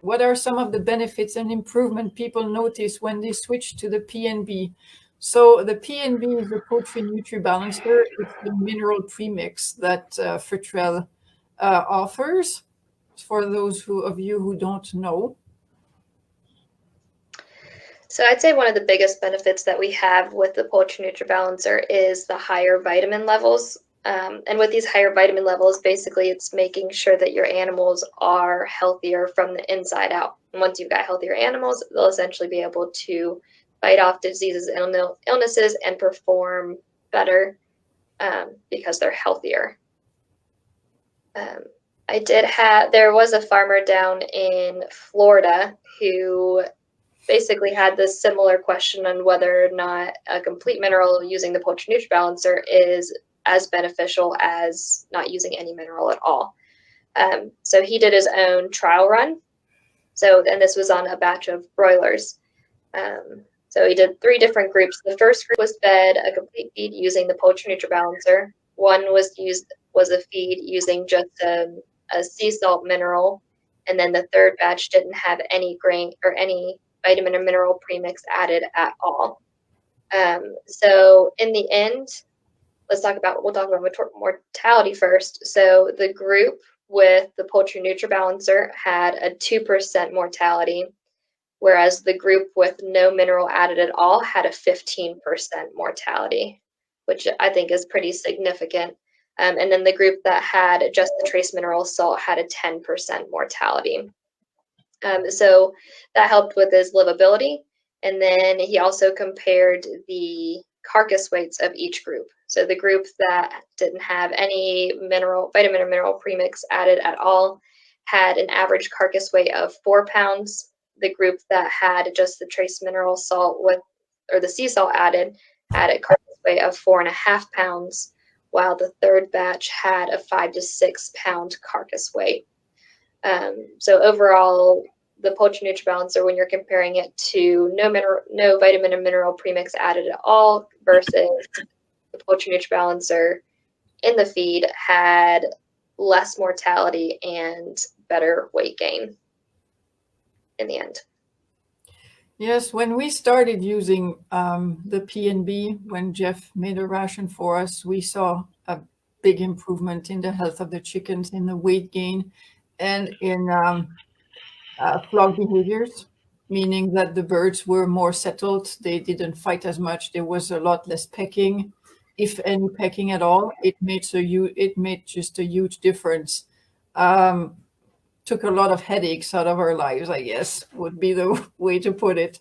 What are some of the benefits and improvement people notice when they switch to the PNB? So the PNB is the Poultry Nutri-Balancer. It's the mineral premix that Fertrell offers, for those of you who don't know. So I'd say one of the biggest benefits that we have with the Poultry Nutri-Balancer is the higher vitamin levels. And with these higher vitamin levels, basically it's making sure that your animals are healthier from the inside out. And once you've got healthier animals, they'll essentially be able to fight off diseases and illnesses and perform better because they're healthier. There was a farmer down in Florida who basically had this similar question on whether or not a complete mineral using the Poultry Nutri-Balancer is as beneficial as not using any mineral at all. So he did his own trial run. And this was on a batch of broilers. So he did 3 different groups. The first group was fed a complete feed using the Poultry Nutri-Balancer. One was a feed using just a sea salt mineral, and then the third batch didn't have any grain or any vitamin or mineral premix added at all. So in the end, we'll talk about mortality first. So the group with the Poultry Nutri-Balancer had a 2% mortality, whereas the group with no mineral added at all had a 15% mortality, which I think is pretty significant. And then the group that had just the trace mineral salt had a 10% mortality. So that helped with his livability. And then he also compared the carcass weights of each group. So the group that didn't have any vitamin or mineral premix added at all had an average carcass weight of 4 pounds. The group that had just the trace mineral salt or the sea salt added had a carcass weight of 4.5 pounds, while the third batch had a 5 to 6 pound carcass weight. So overall, the Poultry Nutri-Balancer, when you're comparing it to no vitamin and mineral premix added at all versus the Poultry Nutri-Balancer in the feed, had less mortality and better weight gain in the end. Yes, when we started using the PNB, when Jeff made a ration for us, we saw a big improvement in the health of the chickens, in the weight gain, and in flock behaviors, meaning that the birds were more settled. They didn't fight as much. There was a lot less pecking, if any pecking at all. It made just a huge difference. Took a lot of headaches out of our lives, I guess, would be the way to put it.